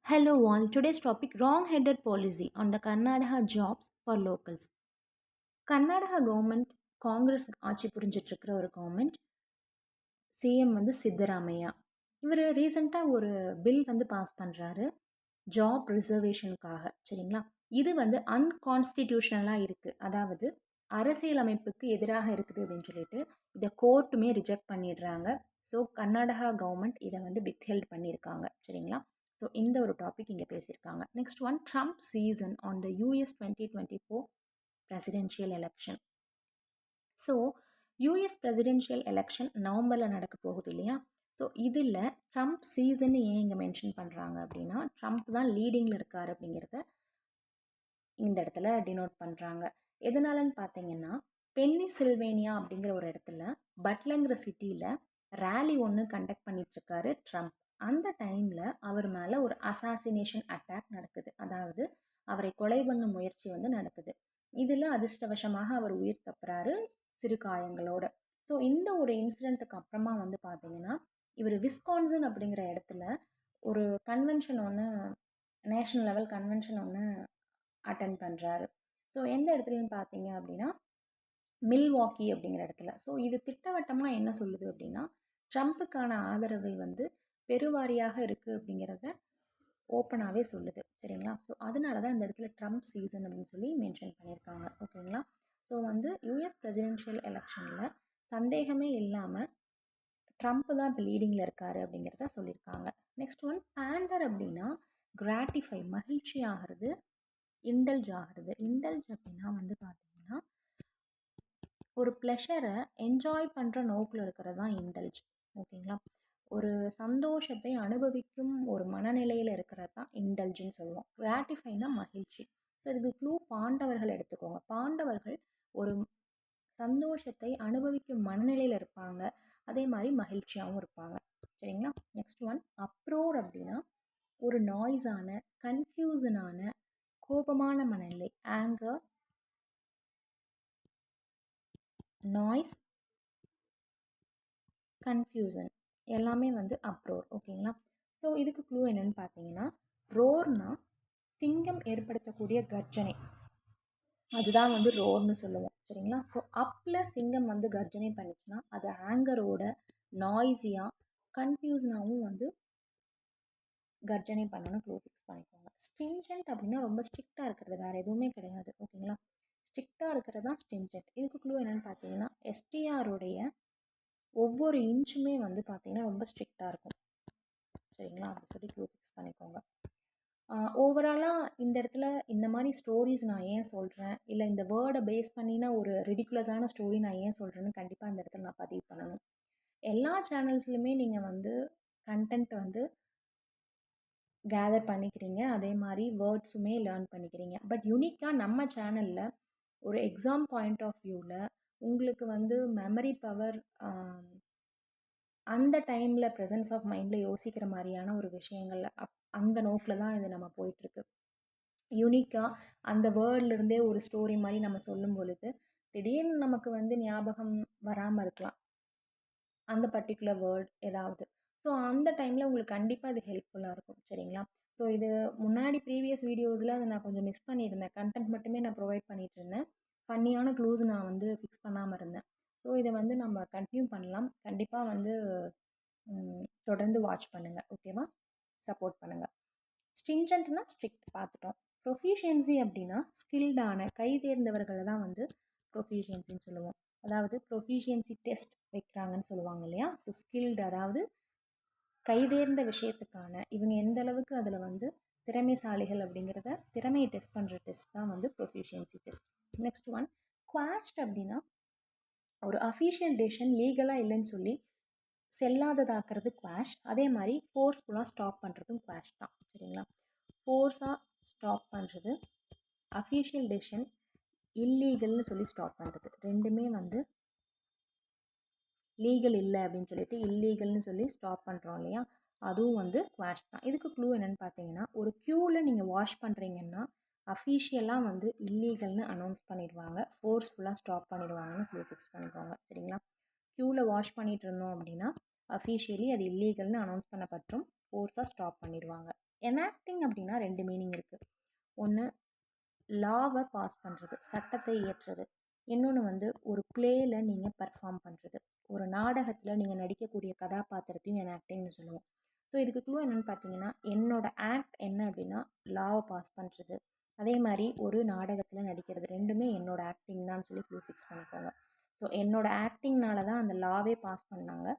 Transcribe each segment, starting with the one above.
Hello all, today's topic wrong-headed policy on the Karnataka jobs for locals. Karnataka government Congress ஆட்சி புரிஞ்சிட்ருக்கிற ஒரு government. CM வந்து சித்தராமையா. இவர் ரீசெண்டாக ஒரு பில் வந்து பாஸ் பண்ணுறாரு ஜாப் ரிசர்வேஷனுக்காக. சரிங்களா? இது வந்து அன்கான்ஸ்டிடியூஷனலாக இருக்குது. அதாவது அரசியலமைப்புக்கு எதிராக இருக்குது அப்படின்னு சொல்லிட்டு இதை கோர்ட்டுமே ரிஜெக்ட் பண்ணிடுறாங்க. ஸோ கர்நாடகா கவர்மெண்ட் இதை வந்து வித்ஹெல்ட் பண்ணியிருக்காங்க. சரிங்களா? ஸோ இந்த ஒரு டாபிக் இங்கே பேசியிருக்காங்க. Next one, Trump season on the US 2024 presidential election. So US presidential election நவம்பரில் நடக்க போகுது இல்லையா? ஸோ இதில் ட்ரம்ப் சீசன் ஏன் இங்கே மென்ஷன் பண்ணுறாங்க அப்படின்னா, ட்ரம்ப் தான் லீடிங்கில் இருக்கார் அப்படிங்கிறத இந்த இடத்துல டினோட் பண்ணுறாங்க. எதனாலன்னு பார்த்தீங்கன்னா, பென்னிசில்வேனியா அப்படிங்கிற ஒரு இடத்துல பட்லங்கிற சிட்டியில் ரேலி ஒன்று கண்டக்ட் பண்ணிகிட்ருக்காரு ட்ரம்ப். அந்த டைமில் அவர் மேலே ஒரு அசாசினேஷன் அட்டாக் நடக்குது. அதாவது அவரை கொலை பண்ணும் முயற்சி வந்து நடக்குது. இதில் அதிர்ஷ்டவசமாக அவர் உயிர் தப்புறாரு சிறு காயங்களோட. ஸோ இந்த ஒரு இன்சிடெண்ட்டுக்கு அப்புறமா வந்து பார்த்தீங்கன்னா, இவர் விஸ்கான்சன் அப்படிங்கிற இடத்துல ஒரு கன்வென்ஷன் ஒன்று, நேஷ்னல் லெவல் கன்வென்ஷன் ஒன்று அட்டன் பண்ணுறாரு. ஸோ எந்த இடத்துலன்னு பார்த்தீங்க அப்படின்னா, மில்வாக்கி அப்படிங்கிற இடத்துல. ஸோ இது திட்டவட்டமாக என்ன சொல்லுது அப்படின்னா, ட்ரம்ப்புக்கான ஆதரவை வந்து பெருவாரியாக இருக்குது அப்படிங்கிறத ஓப்பனாகவே சொல்லுது. சரிங்களா? ஸோ அதனால தான் இந்த இடத்துல ட்ரம்ப் சீசன் அப்படின்னு சொல்லி மென்ஷன் பண்ணியிருக்காங்க. ஓகேங்களா? ஸோ வந்து யூஎஸ் பிரசிடென்ஷியல் எலெக்ஷனில் சந்தேகமே இல்லாமல் ட்ரம்ப் தான் இப்போ லீடிங்கில் இருக்காரு அப்படிங்கிறத சொல்லியிருக்காங்க. நெக்ஸ்ட் ஒன், பேண்டர் அப்படின்னா கிராட்டிஃபை, மகிழ்ச்சி ஆகிறது, இண்டல்ஜ் ஆகிறது. இண்டல்ஜ் அப்படின்னா வந்து பார்த்தீங்கன்னா ஒரு ப்ளஷரை என்ஜாய் பண்ணுற நோக்கில் இருக்கிறது தான் இண்டல்ஜ். ஓகேங்களா? ஒரு சந்தோஷத்தை அனுபவிக்கும் ஒரு மனநிலையில் இருக்கிறது தான் இண்டல்ஜுன்னு சொல்லுவோம். கிராட்டிஃபைனா மகிழ்ச்சி. ஸோ இதுக்கு க்ளூ பாண்டவர்கள் எடுத்துக்கோங்க. பாண்டவர்கள் ஒரு சந்தோஷத்தை அனுபவிக்கும் மனநிலையில் இருப்பாங்க, அதே மாதிரி மகிழ்ச்சியாகவும் இருப்பாங்க. சரிங்களா? நெக்ஸ்ட் ஒன், அப்ரோர் அப்படின்னா ஒரு நாய்ஸான, கன்ஃபியூசனான, கோபமான மனநிலை. ஆங்கர், நாய்ஸ், கன்ஃபியூசன் எல்லாமே வந்து அப்ரோர். ஓகேங்களா? ஸோ இதுக்கு க்ளூ என்னென்னு பார்த்தீங்கன்னா, ரோர்னா சிங்கம் ஏற்படுத்தக்கூடிய கர்ஜனை, அதுதான் வந்து ரோர்னு சொல்லுவோம். சரிங்களா? ஸோ அப்பில் சிங்கம் வந்து கர்ஜனை பண்ணிச்சுன்னா அது ஆங்கரோட, நாய்ஸியாக, கன்ஃபியூஷனாகவும் வந்து கர்ஜனை பண்ணணும். க்ளூ ஃபிக்ஸ் பண்ணிக்கோங்க. ஸ்ட்ரிஞ்சன்ட் அப்படின்னா ரொம்ப ஸ்ட்ரிக்டாக இருக்கிறது, வேறு எதுவுமே கிடையாது. ஓகேங்களா? ஸ்ட்ரிக்டாக இருக்கிறது தான் ஸ்ட்ரிஞ்சன்ட். இதுக்கு க்ளூ என்னென்னு பார்த்தீங்கன்னா, எஸ்டிஆருடைய ஒவ்வொரு இன்ச்சுமே வந்து பார்த்தீங்கன்னா ரொம்ப ஸ்ட்ரிக்டாக இருக்கும். சரிங்களா? அப்படி சொல்லி க்ளூ ஃபிக்ஸ் பண்ணிக்கோங்க. ஓவராலாக இந்த இடத்துல இந்த மாதிரி ஸ்டோரிஸ் நான் ஏன் சொல்கிறேன், இல்லை இந்த வேர்டை பேஸ் பண்ணினா ஒரு ரிடிகுலஸான ஸ்டோரி நான் ஏன் சொல்கிறேன்னு கண்டிப்பாக இந்த இடத்துல நான் பதிவு பண்ணணும். எல்லா சேனல்ஸ்லையுமே நீங்கள் வந்து கண்டென்ட் வந்து கேதர் பண்ணிக்கிறீங்க, அதே மாதிரி வேர்ட்ஸுமே லேர்ன் பண்ணிக்கிறீங்க. பட் யூனிக்காக நம்ம சேனலில் ஒரு எக்ஸாம் பாயிண்ட் ஆஃப் வியூவில் உங்களுக்கு வந்து மெமரி பவர், அந்த டைமில் ப்ரெசன்ஸ் ஆஃப் மைண்டில் யோசிக்கிற மாதிரியான ஒரு விஷயங்கள் அந்த நோக்கில் தான் இது நம்ம போயிட்டுருக்கு. யூனிக்காக அந்த வேர்ட்லேருந்தே ஒரு ஸ்டோரி மாதிரி நம்ம சொல்லும் பொழுது திடீர்னு நமக்கு வந்து ஞாபகம் வராமல் இருக்கலாம் அந்த பர்டிகுலர் வேர்ட் ஏதாவது. ஸோ அந்த டைமில் உங்களுக்கு கண்டிப்பாக இது ஹெல்ப்ஃபுல்லாக இருக்கும். சரிங்களா? ஸோ இது முன்னாடி ப்ரீவியஸ் வீடியோஸில் அதை நான் கொஞ்சம் மிஸ் பண்ணியிருந்தேன். கண்டென்ட் மட்டுமே நான் ப்ரொவைட் பண்ணிகிட்டு இருந்தேன், ஃபன்னியான க்ளூஸ் நான் வந்து ஃபிக்ஸ் பண்ணாமல் இருந்தேன். ஸோ இதை வந்து நம்ம கண்டினியூ பண்ணலாம். கண்டிப்பாக வந்து தொடர்ந்து வாட்ச் பண்ணுங்கள். ஓகேவா? சப்போர்ட் பண்ணுங்கள். ஸ்ட்ரிஞ்சன்ட்னா ஸ்ட்ரிக்ட் பார்த்துட்டோம். ப்ரொஃபிஷியன்சி அப்படின்னா ஸ்கில்டான, கை தேர்ந்தவர்களை தான் வந்து ப்ரொஃபிஷியன்சின்னு சொல்லுவோம். அதாவது ப்ரொஃபிஷியன்சி டெஸ்ட் வைக்கிறாங்கன்னு சொல்லுவாங்க இல்லையா? ஸோ ஸ்கில்டு, அதாவது கைதேர்ந்த விஷயத்துக்கான இவங்க எந்த அளவுக்கு அதில் வந்து திறமைசாலிகள் அப்படிங்கிறத திறமையை டெஸ்ட் பண்ணுற டெஸ்ட் தான் வந்து ப்ரொஃபிஷியன்சி டெஸ்ட். நெக்ஸ்ட் ஒன், குவாஷ்ட் அப்படின்னா ஒரு அஃபீஷியல் டெசிஷன் லீகலாக இல்லைன்னு சொல்லி செல்லாததாக்குறது குவாஷ். அதே மாதிரி ஃபோர்ஸ்ஃபுல்லாக ஸ்டாப் பண்ணுறதும் குவாஷ் தான். சரிங்களா? ஃபோர்ஸாக ஸ்டாப் பண்ணுறது, அஃபீஷியல் டெசிஷன் இல்லீகல்னு சொல்லி ஸ்டாப் பண்ணுறது, ரெண்டுமே வந்து லீகல் இல்லை அப்படின்னு சொல்லிட்டு இல்லீகல்னு சொல்லி ஸ்டாப் பண்ணுறோம் இல்லையா? அதுவும் வந்து குவாஷ் தான். இதுக்கு க்ளூ என்னென்னு பார்த்தீங்கன்னா, ஒரு க்யூவில் நீங்கள் வாஷ் பண்ணுறீங்கன்னா அஃபீஷியலாக வந்து இல்லீகல்னு அனௌன்ஸ் பண்ணிடுவாங்க, ஃபோர்ஸ்ஃபுல்லாக ஸ்டாப் பண்ணிடுவாங்கன்னு க்ளூ ஃபிக்ஸ் பண்ணிக்கோங்க. சரிங்களா? க்யூவில் வாஷ் பண்ணிகிட்டு இருந்தோம் அப்படின்னா அஃபீஷியலி அது இல்லீகல்னு அனௌன்ஸ் பண்ணப்பட்டும், ஃபோர்ஸாக ஸ்டாப் பண்ணிடுவாங்க. எனாக்டிங் அப்படின்னா 2 மீனிங் இருக்குது. ஒன்று லாவை பாஸ் பண்ணுறது, சட்டத்தை இயற்றுறது. இன்னொன்று வந்து ஒரு பிளேயில் நீங்கள் பர்ஃபார்ம் பண்ணுறது. ஒரு நாடகத்தில் நீங்கள் நடிக்கக்கூடிய கதாபாத்திரத்தையும் எனாக்டிங்னு சொல்லுவோம். ஸோ இதுக்கு க்ளூ என்னென்னு பார்த்தீங்கன்னா, என்னோட ஆக்ட் என்ன அப்படின்னா லாவை பாஸ் பண்ணுறது, அதே மாதிரி ஒரு நாடகத்தில் நடிக்கிறது, ரெண்டுமே என்னோட ஆக்டிங் தான் சொல்லி க்ளூ ஃபிக்ஸ் பண்ணிக்கோங்க. ஸோ என்னோட ஆக்டிங்னால தான் அந்த லாவே பாஸ் பண்ணாங்க.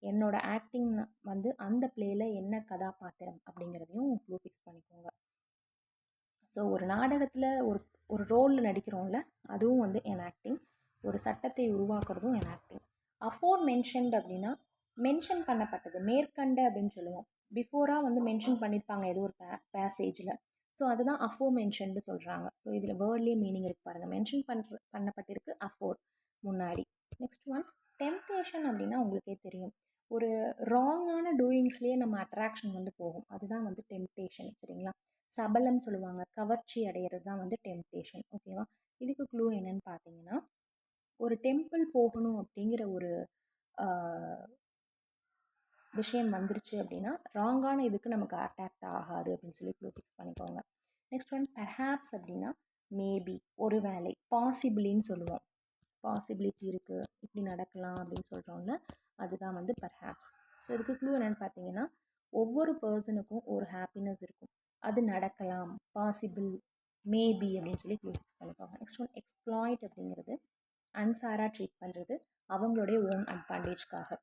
என்னோட ஆக்டிங் வந்து அந்த பிளேயில் என்ன கதாபாத்திரம் அப்படிங்கிறதையும் க்ளூ ஃபிக்ஸ் பண்ணிக்கோங்க. ஸோ ஒரு நாடகத்தில் ஒரு ஒரு ரோலில் நடிக்கிறோம்ல, அதுவும் வந்து எனாக்டிங். ஒரு சட்டத்தை உருவாக்குறதும் எனாக்டிங். அஃபோர் மென்ஷன்ட் அப்படின்னா மென்ஷன் பண்ணப்பட்டது, மேற்கண்ட அப்படின்னு சொல்லுவோம். பிஃபோராக வந்து மென்ஷன் பண்ணியிருப்பாங்க ஏதோ ஒரு பேசேஜில். ஸோ அதுதான் அஃபோர் மென்ஷன்டு சொல்கிறாங்க. ஸோ இதில் வேர்ட்லேயே மீனிங் இருக்கு பாருங்கள். மென்ஷன் பண்ணப்பட்டிருக்கு அஃபோர், முன்னாடி. நெக்ஸ்ட் ஒன் டெம்ப்டேஷன் அப்படின்னா உங்களுக்கே தெரியும். ஒரு ராங்கான டூயிங்ஸ்லேயே நம்ம அட்ராக்ஷன் வந்து போகும். அதுதான் வந்து டெம்ப்டேஷன். சரிங்களா? சபலம் சொல்லுவாங்க, கவர்ச்சி அடையிறது தான் வந்து டெம்ப்டேஷன். ஓகேவா? இதுக்கு க்ளூ என்னன்னு பார்த்தீங்கன்னா, ஒரு டெம்பிள் போகணும் அப்படிங்கிற ஒரு விஷயம் வந்துருச்சு அப்படின்னா ராங்கான இதுக்கு நமக்கு அட்ராக்ட் ஆகாது அப்படின்னு சொல்லி க்ளூ ஃபிக்ஸ் பண்ணிக்கோங்க. நெக்ஸ்ட் ஒன் பெர்ஹாப்ஸ் அப்படின்னா மேபி, ஒரு வேளை, பாசிபிளின்னு சொல்லுவோம். பாசிபிலிட்டி இருக்குது, இப்படி நடக்கலாம் அப்படின்னு சொல்கிறோம்ல, அதுதான் வந்து பெர்ஹாப்ஸ். ஸோ இதுக்கு க்ளூ என்னென்னு பார்த்தீங்கன்னா, ஒவ்வொரு பர்சனுக்கும் ஒரு ஹாப்பினஸ் இருக்கும், அது நடக்கலாம், பாசிபிள், மேபி அப்படின்னு சொல்லி க்ளூ ஃபிக்ஸ் பண்ணிக்கோங்க. நெக்ஸ்ட் ஒன் எக்ஸ்ப்ளாய்ட் அப்படிங்கிறது அன்ஃபேராக ட்ரீட் பண்ணுறது, அவங்களுடைய ஓன் அட்வான்டேஜ்க்காக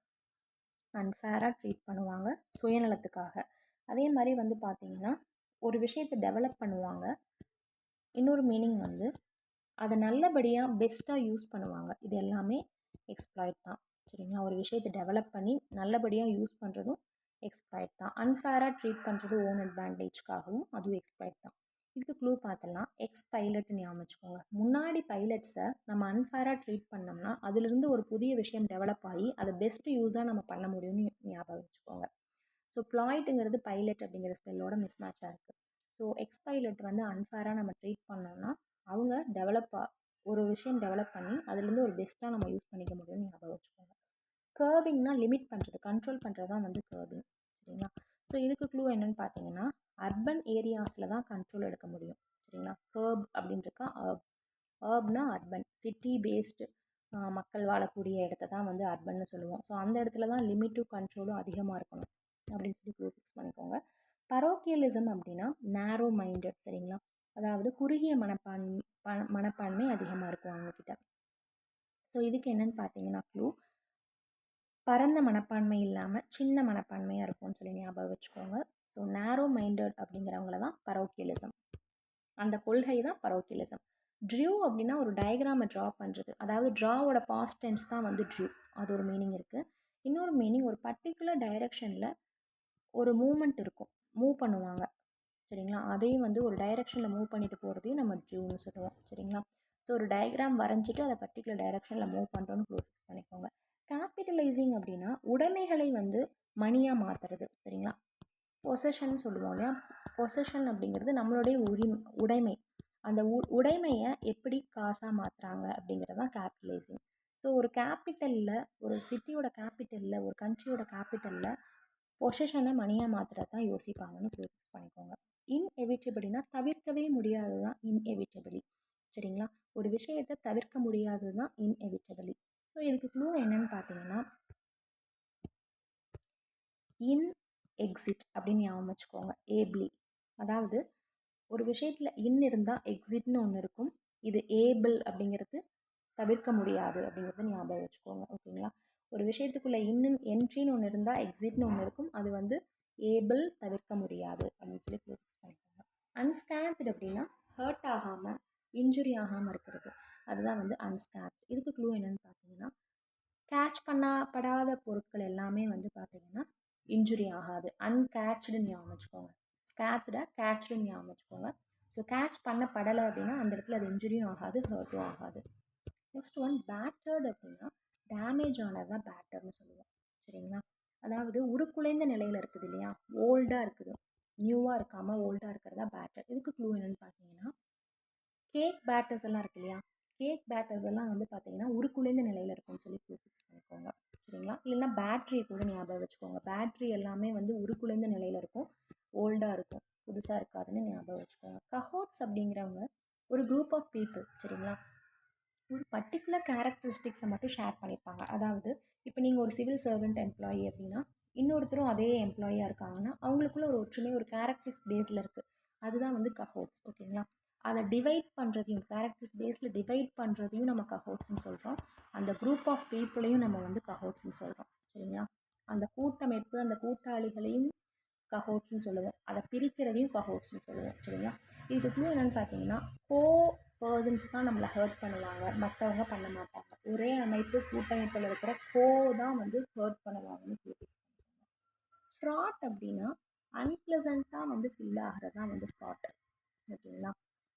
அன்ஃபேராக ட்ரீட் பண்ணுவாங்க, சுயநலத்துக்காக. அதே மாதிரி வந்து பார்த்திங்கன்னா ஒரு விஷயத்தை டெவலப் பண்ணுவாங்க. இன்னொரு மீனிங் வந்து அதை நல்லபடியாக பெஸ்ட்டாக யூஸ் பண்ணுவாங்க. இது எல்லாமே எக்ஸ்ப்ளாய்ட் தான். சரிங்களா? ஒரு விஷயத்தை டெவலப் பண்ணி நல்லபடியாக யூஸ் பண்ணுறதும் எக்ஸ்ப்ளாய்ட் தான். அன்ஃபேராக ட்ரீட் பண்ணுறது ஓன் அட்வான்டேஜ்க்காகவும் அதுவும் எக்ஸ்ப்ளாய்ட் தான். இதுக்கு க்ளூ பார்த்தலாம், எக்ஸ் பைலட்னு ஞாபகம் வச்சுக்கோங்க. முன்னாடி பைலட்ஸை நம்ம அன்ஃபேராக ட்ரீட் பண்ணோம்னா அதுலேருந்து ஒரு புதிய விஷயம் டெவலப் ஆகி அதை பெஸ்ட் யூஸாக நம்ம பண்ண முடியும்னு ஞாபகம் வச்சுக்கோங்க. ஸோ ப்ளாய்ட்டுங்கிறது பைலட் அப்படிங்கிற ஸ்பெல்லோட மிஸ் மேட்சாக இருக்குது. ஸோ எக்ஸ் பைலட் வந்து அன்ஃபேராக நம்ம ட்ரீட் பண்ணோம்னா அவங்க ஒரு விஷயம் டெவலப் பண்ணி அதுலேருந்து ஒரு பெஸ்ட்டாக நம்ம யூஸ் பண்ணிக்க முடியும்னு ஞாபகம் வச்சுக்கோங்க. கர்விங்னா லிமிட் பண்ணுறது, கண்ட்ரோல் பண்ணுறது தான் வந்து கர்விங். சரிங்களா? ஸோ இதுக்கு க்ளூ என்னென்னு பார்த்தீங்கன்னா, அர்பன் ஏரியாஸில் தான் கண்ட்ரோல் எடுக்க முடியும். சரிங்களா? கர்ப் அப்படின்ட்டுருக்கா, அர்ப்னா அர்பன், சிட்டி பேஸ்டு மக்கள் வாழக்கூடிய இடத்த தான் வந்து அர்பன்னு சொல்லுவோம். ஸோ அந்த இடத்துல தான் லிமிட்டும் கண்ட்ரோலும் அதிகமாக இருக்கணும் அப்படின்னு சொல்லி க்ளூ ஃபிக்ஸ் பண்ணிக்கோங்க. பரோக்கியலிசம் அப்படின்னா நேரோ மைண்டட். சரிங்களா? அதாவது குறுகிய மனப்பான்மை அதிகமாக இருக்கும் அவங்கக்கிட்ட. ஸோ இதுக்கு என்னென்னு பார்த்தீங்கன்னா க்ளூ பரந்த மனப்பான்மை இல்லாமல் சின்ன மனப்பான்மையாக இருக்கும்னு சொல்லி ஞாபகம் வச்சுக்கோங்க. ஸோ நேரோ மைண்டட் அப்படிங்கிறவங்கள தான் பரோக்கியலிசம். அந்த கொள்கை தான் பரோக்கியலிசம். ட்ரியூ அப்படின்னா ஒரு டயக்ராமை ட்ரா பண்ணுறது, அதாவது ட்ராவோட பாஸ்ட் டென்ஸ் தான் வந்து ட்ரியூ. அது ஒரு மீனிங் இருக்குது. இன்னொரு மீனிங் ஒரு பர்டிகுலர் டைரெக்ஷனில் ஒரு மூமெண்ட் இருக்கும், மூவ் பண்ணுவாங்க. சரிங்களா? அதையும் வந்து ஒரு டைரெக்ஷனில் மூவ் பண்ணிட்டு போகிறதையும் நம்ம ட்ரியூன்னு சொல்லுவோம். சரிங்களா? ஸோ ஒரு டயக்ராம் வரைஞ்சிட்டு அதை பர்டிகுலர் டைரெக்ஷனில் மூவ் பண்ணுறோன்னு க்ளூ ஃபிக்ஸ் பண்ணிக்கோங்க. கேபிட்டலைசிங் அப்படின்னா உடைமைகளை வந்து மணியாக மாற்றுறது. சரிங்களா? பொசஷன் சொல்லுவோம் இல்லையா? பொசஷன் அப்படிங்கிறது நம்மளுடைய உடைமை. அந்த உடைமையை எப்படி காசாக மாற்றுறாங்க அப்படிங்கிறது தான் கேபிட்டலைசிங். ஸோ ஒரு கேபிட்டலில், ஒரு சிட்டியோட கேபிட்டலில், ஒரு கண்ட்ரியோட கேபிட்டலில் பொசிஷனை மணியாக மாற்றுறது தான் யோசிப்பாங்கன்னு ஃபிக்ஸ் பண்ணிக்கோங்க. இன்எவிட்டபிளினா தவிர்க்கவே முடியாதது தான் இன்எவிட்டபிளி. சரிங்களா? ஒரு விஷயத்தை தவிர்க்க முடியாதது தான் இன்எவிட்டபிளி. ஸோ இதுக்கு க்ளூ என்னன்னு பார்த்தீங்கன்னா, இன் எக்ஸிட் அப்படின்னு ஞாபகம் வச்சுக்கோங்க. ஏபிளி, அதாவது ஒரு விஷயத்தில் இன் இருந்தால் எக்ஸிட்னு ஒன்று இருக்கும். இது ஏபிள் அப்படிங்கிறது தவிர்க்க முடியாது அப்படிங்கிறத ஞாபகம் வச்சுக்கோங்க. ஓகேங்களா? ஒரு விஷயத்துக்குள்ளே என்ட்ரின்னு ஒன்று இருந்தால் எக்ஸிட்னு ஒன்று இருக்கும். அது வந்து ஏபிள், தவிர்க்க முடியாது அப்படின்னு சொல்லி ஃபிக்ஸ் பண்ணிக்கோங்க. அன்ஸ்கேத்டு அப்படின்னா ஹர்ட் ஆகாமல், இன்ஜுரி ஆகாமல் இருக்கிறது, அதுதான் வந்து அன்ஸ்கேத்டு. இதுக்கு க்ளூ என்னென்னு பார்த்தீங்கன்னா, கேட்ச் பண்ணப்படாத பொருட்கள் எல்லாமே வந்து பார்த்தீங்கன்னா இன்ஜுரி ஆகாது. அன்கேட்ச்டுன்னு ஞாபகம் வச்சுக்கோங்க. ஸ்கேத்டை கேட்ச்டுன்னு ஞாபகம் வச்சுக்கோங்க. ஸோ கேட்ச் பண்ணப்படலை அப்படின்னா அந்த இடத்துல அது இன்ஜுரியும் ஆகாது, ஹர்ட்டும் ஆகாது. நெக்ஸ்ட் ஒன் பேட்டர்டு அப்படின்னா டேமேஜ் ஆனது தான் பேட்டர்னு சொல்லுவோம். சரிங்களா? அதாவது உருக்குலைந்த நிலையில் இருக்குது இல்லையா, ஓல்டாக இருக்குது, நியூவாக இருக்காமல் ஓல்டாக இருக்கிறதா பேட்டர். இதுக்கு க்ளூ என்னென்னு பார்த்தீங்கன்னா, கேக் பேட்டர்ஸ் எல்லாம் இருக்கு இல்லையா, கேக் பேட்டர்ஸ் எல்லாம் வந்து பார்த்தீங்கன்னா உருக்குலைந்த நிலையில் இருக்கும்னு சொல்லி க்ளூ ஃபிக்ஸ் பண்ணிக்கோங்க. சரிங்களா? இல்லைன்னா பேட்ரியை கூட ஞாபகம் வச்சுக்கோங்க. பேட்ரி எல்லாமே வந்து உருக்குலைந்த நிலையில் இருக்கும், ஓல்டாக இருக்கும், புதுசாக இருக்காதுன்னு ஞாபகம் வச்சுக்கோங்க. கஹோட்ஸ் அப்படிங்கிறவங்க ஒரு குரூப் ஆஃப் பீப்புள், சரிங்களா? ஒரு பர்டிகுலர் கேரக்டரிஸ்டிக்ஸை மட்டும் ஷேர் பண்ணியிருப்பாங்க. அதாவது இப்போ நீங்கள் ஒரு சிவில் சர்வெண்ட் எம்ப்ளாயி அப்படின்னா, இன்னொருத்தரும் அதே எம்ப்ளாயியாக இருக்காங்கன்னா, அவங்களுக்குள்ள ஒரு ஒற்றுமை ஒரு கேரக்டரிஸ்ட் பேஸில் இருக்குது. அதுதான் வந்து கஹோட்ஸ். ஓகேங்களா? அதை டிவைட் பண்ணுறதையும் கேரக்டர்ஸ் பேஸில் டிவைட் பண்ணுறதையும் நம்ம கஹோட்ஸ்னு சொல்கிறோம். அந்த குரூப் ஆஃப் பீப்புளையும் நம்ம வந்து கஹோட்ஸ்னு சொல்கிறோம். சரிங்களா? அந்த கூட்டமைப்பு அந்த கூட்டாளிகளையும் கஹோட்ஸ்னு சொல்லுவோம். அதை பிரிக்கிறதையும் கஹோட்ஸ்னு சொல்லுவோம். சரிங்களா? இதுக்குள்ளே என்னென்னு பார்த்தீங்கன்னா, கோ பர்சன்ஸ் தான் நம்மளை ஹர்ட் பண்ணுவாங்க, மற்றவங்க பண்ண மாட்டாங்க. ஒரே அமைப்பு கூட்டமைப்பில் இருக்கிற கோ தான் வந்து ஹர்ட் பண்ணுவாங்கன்னு கேட்டு. ஃப்ராட் அப்படின்னா அன்பிளசண்ட்டாக வந்து ஃபீல் ஆகிறது தான் வந்து ஃப்ராட். ஓகேங்களா?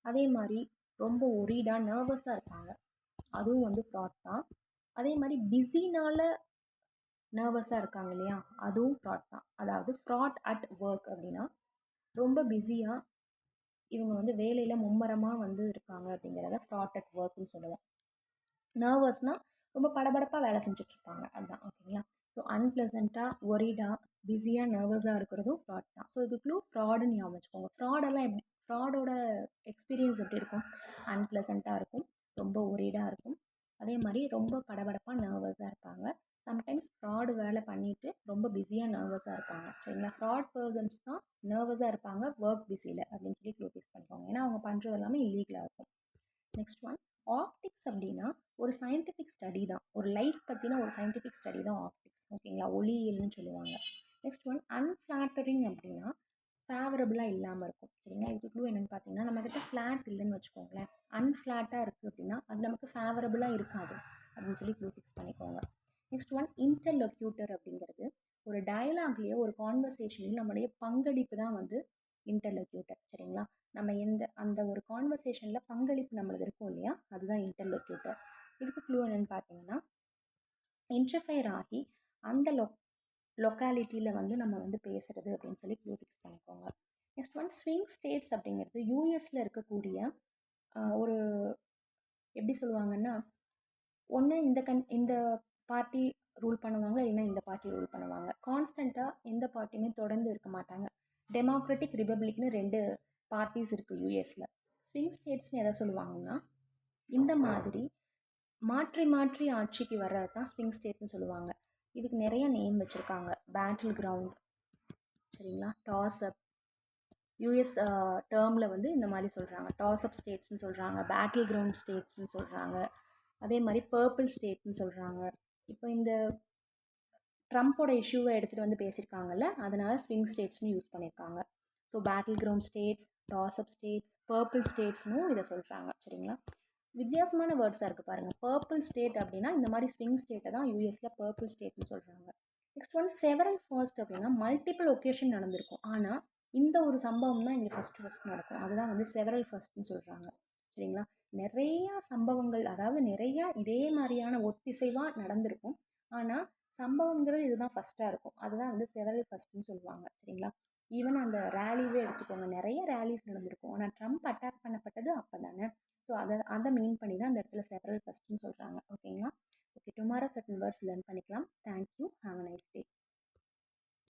அதே மாதிரி ரொம்ப ஒரீடாக நர்வஸாக இருப்பாங்க, அதுவும் வந்து ஃப்ராட் தான். அதே மாதிரி பிஸினால் நர்வஸாக இருக்காங்க இல்லையா, அதுவும் ஃப்ராட் தான். அதாவது ஃப்ராட் அட் ஒர்க் அப்படின்னா ரொம்ப பிஸியாக இவங்க வந்து வேலையில் மும்மரமாக வந்து இருக்காங்க அப்படிங்கிறத ஃப்ராட் அட் ஒர்க்னு சொல்லுவோம். நர்வஸ்னால் ரொம்ப படபடப்பாக வேலை செஞ்சுட்ருப்பாங்க, அதுதான். ஓகேங்களா? ஸோ அன்பிளசண்ட்டாக ஒரீடாக பிஸியாக நர்வஸாக இருக்கிறதும் ஃப்ராட் தான். ஸோ இதுக்குள்ளே ஃப்ராடுன்னு ஞாபகம் வச்சுக்கோங்க. ஃப்ராடெல்லாம் எப்படி, ஃப்ராடோட எக்ஸ்பீரியன்ஸ் எப்படி இருக்கும்? அன்பிளசண்ட்டாக இருக்கும், ரொம்ப ஒரீடாக இருக்கும், அதே மாதிரி ரொம்ப படபடப்பாக நர்வஸாக இருப்பாங்க. சம்டைம்ஸ் ஃப்ராடு வேலை பண்ணிவிட்டு ரொம்ப பிஸியாக நர்வஸாக இருப்பாங்க. சரிங்களா? ஃப்ராட் பர்சன்ஸ் தான் நர்வஸாக இருப்பாங்க ஒர்க் பிஸியில் அப்படின்னு சொல்லி க்ளோட்டிஸ் பண்ணுவாங்க. ஏன்னா அவங்க பண்ணுறது எல்லாமே இல்லீகலாக இருக்கும். நெக்ஸ்ட் ஒன், ஆப்டிக்ஸ் அப்படின்னா ஒரு சயின்டிஃபிக் ஸ்டடி தான். ஒரு லைட் பற்றின ஒரு சயின்டிஃபிக் ஸ்டடி தான் ஆப்டிக்ஸ். ஓகேங்களா? ஒளியியல்னு சொல்லுவாங்க. நெக்ஸ்ட் ஒன், அன்ஃப்ளாட்டரிங் அப்படின்னா ஃபேவரபுளாக இல்லாமல் இருக்கும். சரிங்களா? இதுக்கு க்ளூ என்னென்னு பார்த்தீங்கன்னா, நம்மக்கிட்ட ஃப்ளாட் இல்லைன்னு வச்சுக்கோங்களேன், அன்ஃப்ளாட்டாக இருக்குது அப்படின்னா அது நமக்கு ஃபேவரபுளாக இருக்காது அப்படின்னு சொல்லி க்ளூ ஃபிக்ஸ் பண்ணிக்கோங்க. நெக்ஸ்ட் ஒன், இன்டர்லொக்யூட்டர் அப்படிங்கிறது ஒரு டயலாக்லேயோ ஒரு கான்வர்சேஷன்லையும் நம்மளுடைய பங்களிப்பு தான் வந்து இன்டர்லொக்யூட்டர். சரிங்களா? நம்ம அந்த ஒரு கான்வர்சேஷனில் பங்களிப்பு நம்மளது இருக்கும் இல்லையா, அதுதான் இன்டர்லொக்யூட்டர். இதுக்கு க்ளூ என்னென்னு பார்த்தீங்கன்னா, இன்டர்ஃபயர் ஆகி அந்த லொக்காலிட்டியில் வந்து நம்ம வந்து பேசுகிறது அப்படின்னு சொல்லி க்ளூ ஃபிக்ஸ் பண்ணிக்கோங்க. நெக்ஸ்ட் ஒன், ஸ்விங் ஸ்டேட்ஸ் அப்படிங்கிறது யூஎஸில் இருக்கக்கூடிய ஒரு எப்படி சொல்லுவாங்கன்னா, ஒன்று இந்த பார்ட்டி ரூல் பண்ணுவாங்க, இல்லைன்னா இந்த பார்ட்டி ரூல் பண்ணுவாங்க. கான்ஸ்டண்ட்டாக எந்த பார்ட்டியுமே தொடர்ந்து இருக்க மாட்டாங்க. டெமோக்ராட்டிக் ரிப்பப்ளிக்னு 2 பார்ட்டிஸ் இருக்குது யூஎஸில். ஸ்விங் ஸ்டேட்ஸ்னு எதை சொல்லுவாங்கன்னா, இந்த மாதிரி மாற்றி மாற்றி ஆட்சிக்கு வர்றது தான் ஸ்விங் ஸ்டேட்ஸ்னு சொல்லுவாங்க. இதுக்கு நிறைய நேம் வச்சுருக்காங்க. பேட்டில் கிரவுண்ட், சரிங்களா? டாஸ்அப், யூஎஸ் டேர்மில் வந்து இந்த மாதிரி சொல்கிறாங்க. டாஸ்அப் ஸ்டேட்ஸ்னு சொல்கிறாங்க, பேட்டில் கிரவுண்ட் ஸ்டேட்ஸ்னு சொல்கிறாங்க, அதே மாதிரி பர்பிள் ஸ்டேட்னு சொல்கிறாங்க. இப்போ இந்த ட்ரம்ப்போட இஷ்யூவை எடுத்துகிட்டு வந்து பேசியிருக்காங்கல்ல, அதனால் ஸ்விங் ஸ்டேட்ஸ்னு யூஸ் பண்ணியிருக்காங்க. So battle ground states, toss up states, purple ஸ்டேட்ஸ்னும் இதை சொல்கிறாங்க. சரிங்களா? வித்தியாசமான வேர்ட்ஸாக இருக்குது பாருங்கள். பர்பிள் ஸ்டேட் அப்படின்னா இந்த மாதிரி ஸ்விங் ஸ்டேட்டை தான் யூஎஸில் பர்பிள் ஸ்டேட்னு சொல்கிறாங்க. நெக்ஸ்ட் ஒன், செவரல் ஃபர்ஸ்ட் அப்படின்னா மல்டிபிள் ஒகேஷன் நடந்திருக்கும், ஆனால் இந்த ஒரு சம்பவம் தான் இங்கே ஃபஸ்ட்டு நடக்கும். அதுதான் வந்து செவரல் ஃபர்ஸ்ட்னு சொல்கிறாங்க. சரிங்களா? நிறையா சம்பவங்கள், அதாவது நிறையா இதே மாதிரியான ஒத்திசைவாக நடந்திருக்கும், ஆனால் சம்பவங்கிறது இதுதான் ஃபஸ்ட்டாக இருக்கும். அதுதான் வந்து செவரல் ஃபர்ஸ்ட்னு சொல்லுவாங்க. சரிங்களா? ஈவன் அந்த ரேலியே எடுத்துக்கோங்க, நிறைய ரேலிஸ் நடந்திருக்கும், ஆனால் ட்ரம்ப் அட்டாக் பண்ணப்பட்டது அப்போ தானே. ஸோ அதை மீன் பண்ணி தான் அந்த இடத்துல செவரல் ஃபர்ஸ்ட்னு சொல்கிறாங்க. ஓகேங்களா? Okay, tomorrow certain words learn பண்ணிக்கலாம்.